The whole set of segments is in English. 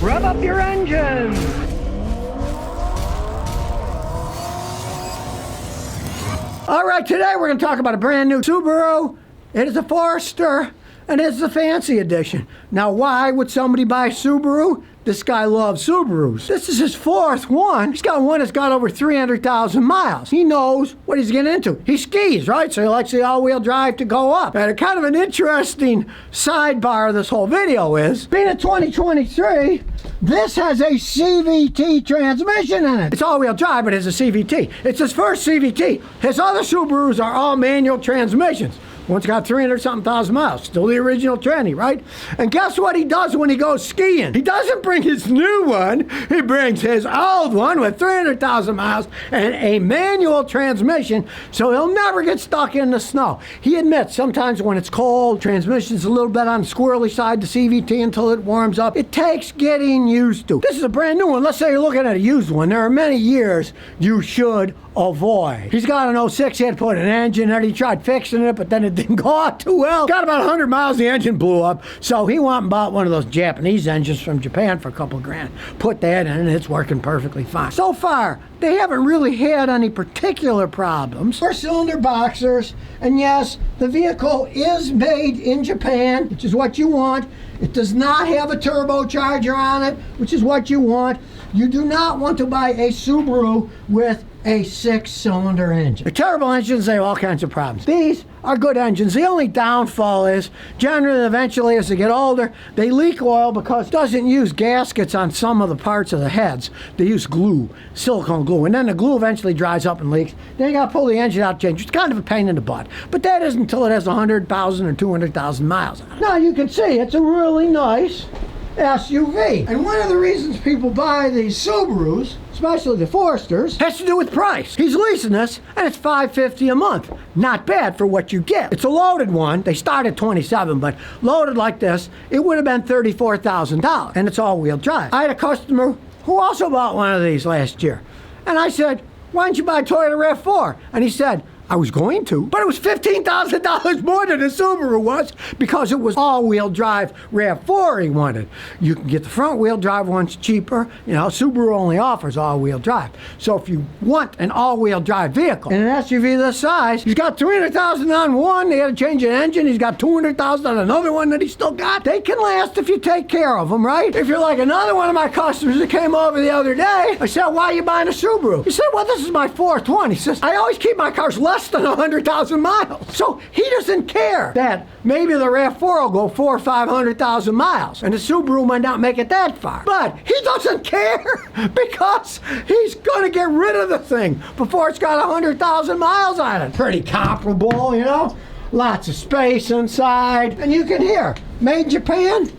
Rev up your engines! All right, today we're going to talk about a brand new Subaru. It is a Forester, and it's the fancy edition. Now, why would somebody buy a Subaru? This guy loves Subarus. This is his fourth one. He's got one that's got over 300,000 miles. He knows what he's getting into. He skis, right? So he likes the all-wheel drive to go up. And kind of an interesting sidebar of this whole video is, being a 2023, this has a CVT transmission in it. It's all-wheel drive, but it's a CVT. It's his first CVT. His other Subarus are all manual transmissions. One's got 300-something thousand miles. Still the original tranny, right? And guess what he does when he goes skiing? He doesn't bring his new one. He brings his old one with 300,000 miles and a manual transmission, so he'll never get stuck in the snow. He admits sometimes when it's cold, transmission's a little bit on the squirrely side, the CVT, until it warms up. It takes getting used to. This is a brand new one. Let's say you're looking at a used one. There are many years you should avoid. He's got an 06, he had to put an engine in it. He tried fixing it, but then it didn't go out too well. Got about 100 miles, the engine blew up. So he went and bought one of those Japanese engines from Japan for a couple grand. Put that in and it's working perfectly fine. So far, they haven't really had any particular problems. Four-cylinder boxers, and yes, the vehicle is made in Japan, which is what you want. It does not have a turbocharger on it, which is what you want. You do not want to buy a Subaru with a 6-cylinder engine. The terrible engines, they have all kinds of problems. These are good engines. The only downfall is, generally, eventually, as they get older, they leak oil because it doesn't use gaskets on some of the parts of the heads. They use glue, silicone glue, and then the glue eventually dries up and leaks. Then you gotta pull the engine out, change. It's kind of a pain in the butt. But that isn't until it has 100,000 or 200,000 miles on it. Now you can see it's a really nice SUV. And one of the reasons people buy these Subarus, especially the Foresters, has to do with price. He's leasing this, and it's $550 a month. Not bad for what you get. It's a loaded one. They start at $27, but loaded like this, it would have been $34,000, and it's all-wheel drive. I had a customer who also bought one of these last year, and I said, why don't you buy a Toyota RAV4? And he said, I was going to, but it was $15,000 more than the Subaru was because it was all-wheel drive RAV4 he wanted. You can get the front-wheel drive ones cheaper. You know, Subaru only offers all-wheel drive. So if you want an all-wheel drive vehicle in an SUV this size, he's got $300,000 on one. They had to change an engine. He's got $200,000 on another one that he still got. They can last if you take care of them, right? If you're like another one of my customers that came over the other day, I said, why are you buying a Subaru? He said, well, this is my fourth one. He says, I always keep my cars less than 100,000 miles. So he doesn't care that maybe the RAV4 will go 400,000 or 500,000 miles and the Subaru might not make it that far. But he doesn't care because he's going to get rid of the thing before it's got 100,000 miles on it. Pretty comparable, you know? Lots of space inside. And you can hear, made in Japan.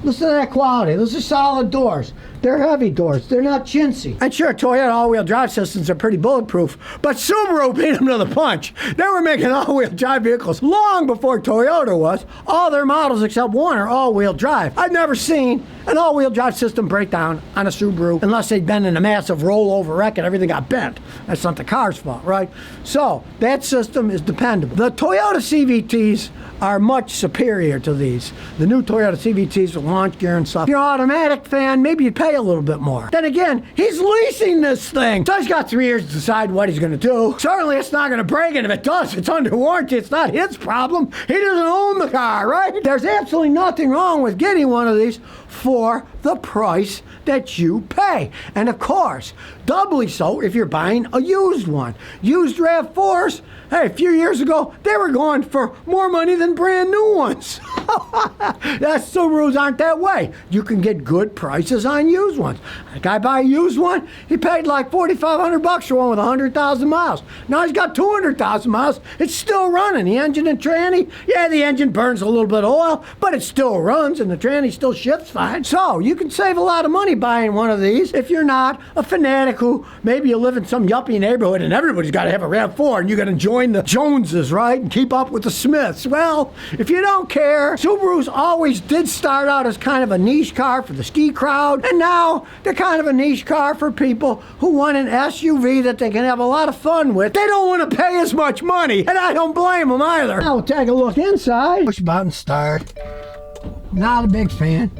Listen to that quality. Those are solid doors. They're heavy doors. They're not chintzy. And sure, Toyota all-wheel drive systems are pretty bulletproof, but Subaru beat them to the punch. They were making all-wheel drive vehicles long before Toyota was. All their models except one are all-wheel drive. I've never seen an all-wheel drive system break down on a Subaru unless they'd been in a massive rollover wreck and everything got bent. That's not the car's fault, right? So that system is dependable. The Toyota CVTs are much superior to these. The new Toyota CVTs with launch gear and stuff. If you're an automatic fan, maybe you'd pay a little bit more. Then again, he's leasing this thing. So he's got 3 years to decide what he's gonna do. Certainly it's not gonna break, and if it does, it's under warranty. It's not his problem. He doesn't own the car, right? There's absolutely nothing wrong with getting one of these for the price that you pay. And of course, doubly so if you're buying a used one. Used RAV4s, hey, a few years ago, they were going for more money than brand new ones. That's Subarus aren't that way. You can get good prices on used ones. A guy buy a used one, he paid like $4,500 for one with 100,000 miles. Now he's got 200,000 miles. It's still running. The engine and tranny, yeah, the engine burns a little bit of oil, but it still runs and the tranny still shifts fine. So you can save a lot of money buying one of these if you're not a fanatic who maybe you live in some yuppie neighborhood and everybody's got to have a RAV4 and you got to join the Joneses, right, and keep up with the Smiths. Well, if you don't care, Subarus always did start out as kind of a niche car for the ski crowd, and now they're kind of a niche car for people who want an SUV that they can have a lot of fun with. They don't want to pay as much money, and I don't blame them either. Now we'll take a look inside. Push button, start. Not a big fan.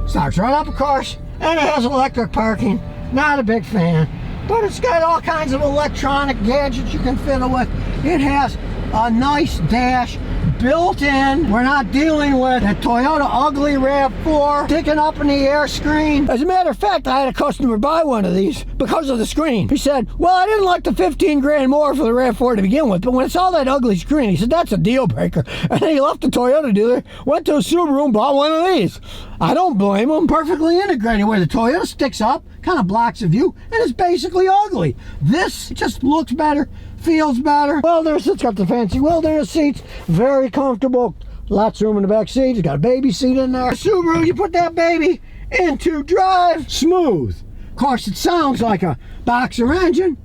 Starts right up, of course, and it has electric parking. Not a big fan, but it's got all kinds of electronic gadgets you can fiddle with. It has a nice dash built in. We're not dealing with a Toyota ugly RAV4 sticking up in the air screen. As a matter of fact, I had a customer buy one of these because of the screen. He said, well, I didn't like the 15 grand more for the RAV4 to begin with, but when it's all that ugly screen, he said, that's a deal breaker. And then he left the Toyota dealer, went to a Subaru and bought one of these. I don't blame him. Perfectly integrated where the Toyota sticks up, kind of blocks the view, and it's basically ugly. This just looks better, feels better. Wilderness, it's got the fancy wilderness seats, very comfortable. Lots of room in the back seat. It's got a baby seat in there. Subaru, you put that baby into drive, smooth. Of course, it sounds like a boxer engine.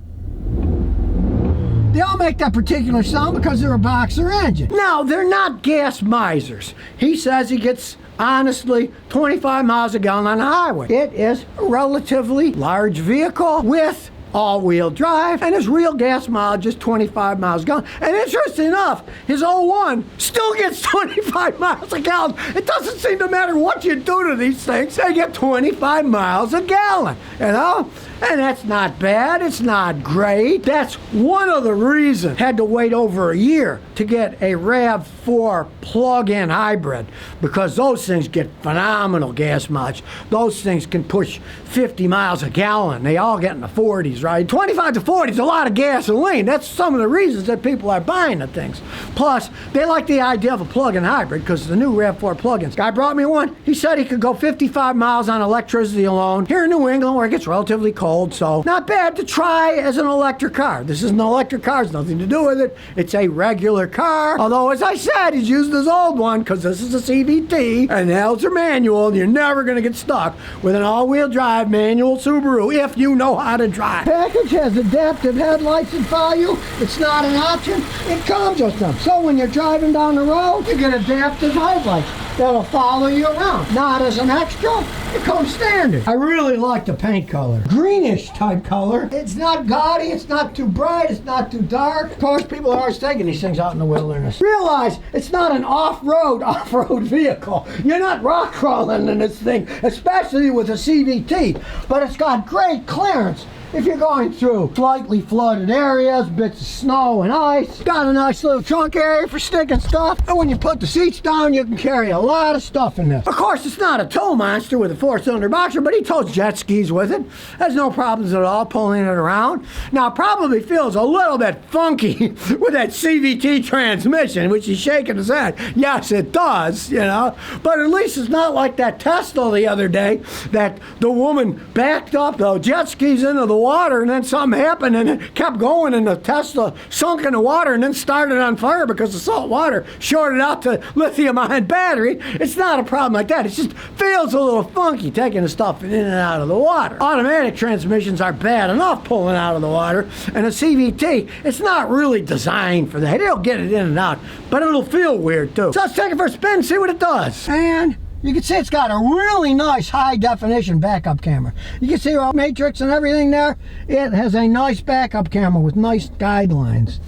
They all make that particular sound because they're a boxer engine. Now, they're not gas misers. He says he gets, honestly, 25 miles a gallon on the highway. It is a relatively large vehicle with all-wheel drive, and his real gas mileage is 25 miles a gallon. And interesting enough, his 01 still gets 25 miles a gallon. It doesn't seem to matter what you do to these things, they get 25 miles a gallon, you know? And that's not bad, it's not great. That's one of the reasons I had to wait over a year to get a RAV4 plug-in hybrid, because those things get phenomenal gas mileage. Those things can push 50 miles a gallon. They all get in the 40s, right? 25 to 40 is a lot of gasoline. That's some of the reasons that people are buying the things. Plus, they like the idea of a plug-in hybrid because the new RAV4 plug-ins. Guy brought me one. He said he could go 55 miles on electricity alone here in New England where it gets relatively cold, so not bad to try as an electric car. This is an electric car. It's nothing to do with it. It's a regular car. Although, as I said, he's used his old one because this is a CVT and the L's are manual. And you're never going to get stuck with an all-wheel drive manual Subaru if you know how to drive. Package has adaptive headlights that follow you. It's not an option. It comes with them. So when you're driving down the road, you get adaptive headlights that'll follow you around. Not as an extra, it comes standard. I really like the paint color. Greenish type color. It's not gaudy, it's not too bright, it's not too dark. Of course, people are always taking these things out in the wilderness. Realize it's not an off-road vehicle. You're not rock crawling in this thing, especially with a CVT, but it's got great clearance. If you're going through slightly flooded areas, bits of snow and ice, got a nice little trunk area for sticking stuff. And when you put the seats down, you can carry a lot of stuff in this. Of course, it's not a tow monster with a 4-cylinder boxer, but he tows jet skis with it. Has no problems at all pulling it around. Now, it probably feels a little bit funky with that CVT transmission, which he's shaking his head. Yes, it does, you know. But at least it's not like that Tesla the other day that the woman backed up the jet skis into the water and then something happened and it kept going and the Tesla sunk in the water and then started on fire because the salt water shorted out the lithium-ion battery. It's not a problem like that. It just feels a little funky taking the stuff in and out of the water. Automatic transmissions are bad enough pulling out of the water, and a CVT, it's not really designed for that. It'll get it in and out, but it'll feel weird too. So let's take it for a spin and see what it does. And you can see it's got a really nice high-definition backup camera. You can see all matrix and everything there. It has a nice backup camera with nice guidelines.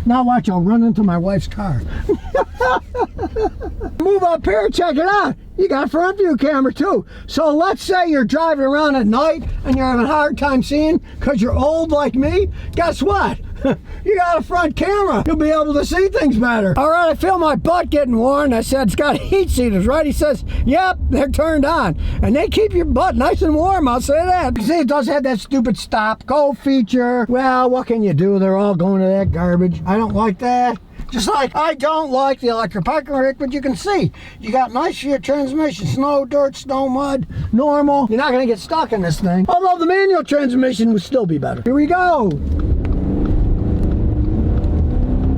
Now watch, I'll run into my wife's car. Move up here, check it out. You got a front view camera too. So let's say you're driving around at night and you're having a hard time seeing because you're old like me. Guess what? You got a front camera. You'll be able to see things better. All right, I feel my butt getting warm. I said, it's got heat seaters, right? He says, yep, they're turned on. And they keep your butt nice and warm, I'll say that. You see, it does have that stupid stop-go feature. Well, what can you do? They're all going to that garbage. I don't like that. Just like I don't like the electric parking brake, but you can see you got nice sheer transmission, snow, dirt, snow, mud, normal. You're not going to get stuck in this thing. Although the manual transmission would still be better. Here we go.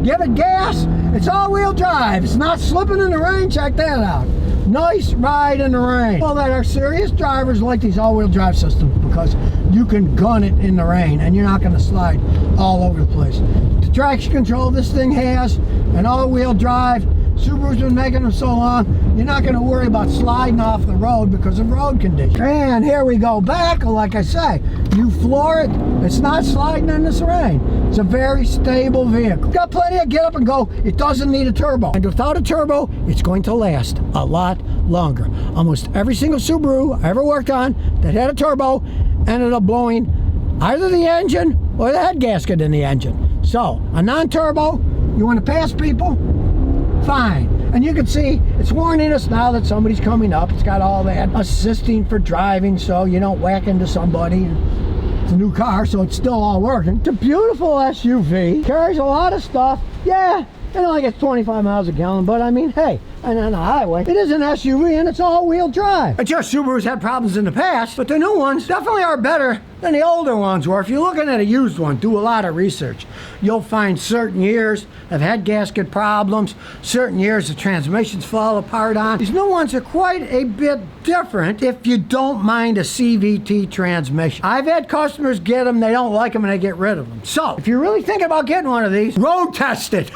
Give it gas. It's all-wheel drive. It's not slipping in the rain. Check that out. Nice ride in the rain. Well, that are serious drivers like these all-wheel drive systems because you can gun it in the rain and you're not going to slide all over the place. The traction control this thing has, an all-wheel drive. Subaru's been making them so long, you're not going to worry about sliding off the road because of road conditions. And here we go back, like I say, you floor it, it's not sliding in this rain. It's a very stable vehicle. Got plenty of get up and go. It doesn't need a turbo. And without a turbo, it's going to last a lot longer. Almost every single Subaru I ever worked on that had a turbo ended up blowing either the engine or the head gasket in the engine. So, a non-turbo, you want to pass people? Fine. And you can see it's warning us now that somebody's coming up. It's got all that assisting for driving so you don't whack into somebody. It's a new car, so it's still all working. It's a beautiful SUV. Carries a lot of stuff. Yeah, it only gets 25 miles a gallon, but I mean, hey, and on the highway, it is an SUV and it's all-wheel drive. And sure, Subarus had problems in the past, but the new ones definitely are better than the older ones were. If you're looking at a used one, do a lot of research. You'll find certain years have head gasket problems, certain years the transmissions fall apart on. These new ones are quite a bit different if you don't mind a CVT transmission. I've had customers get them, they don't like them, and they get rid of them. So, if you're really thinking about getting one of these, road test it.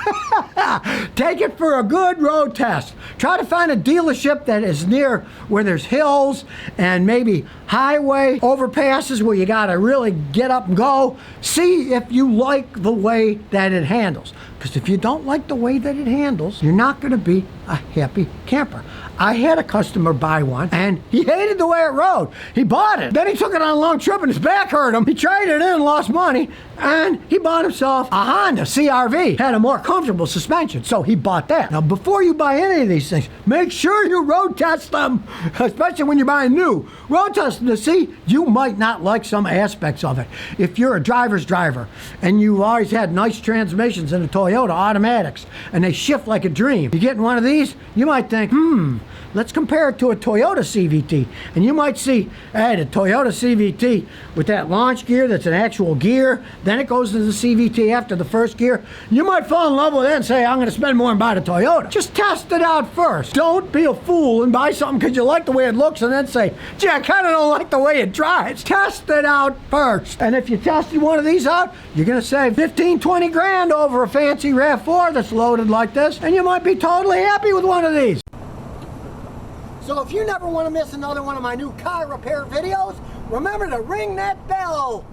Take it for a good road test. Try to find a dealership that is near where there's hills and maybe highway overpasses where you gotta really get up and go. See if you like the way that it handles. Because if you don't like the way that it handles, you're not gonna be a happy camper. I had a customer buy one and he hated the way it rode. He bought it. Then he took it on a long trip and his back hurt him. He traded it in, lost money, and he bought himself a Honda CRV. Had a more comfortable suspension, so he bought that. Now, before you buy any of these things, make sure you road test them, especially when you're buying new. Road test them to see you might not like some aspects of it. If you're a driver's driver and you've always had nice transmissions in the Toyota automatics and they shift like a dream, you get in one of these, you might think, let's compare it to a Toyota CVT. And you might see, hey, the Toyota CVT with that launch gear that's an actual gear, then it goes to the CVT after the first gear. You might fall in love with it and say, I'm going to spend more and buy the Toyota. Just test it out first. Don't be a fool and buy something because you like the way it looks and then say, gee, I kind of don't like the way it drives. Test it out first. And if you tested one of these out, you're going to save 15, 20 grand over a fancy RAV4 that's loaded like this, and you might be totally happy with one of these. So if you never want to miss another one of my new car repair videos, remember to ring that bell.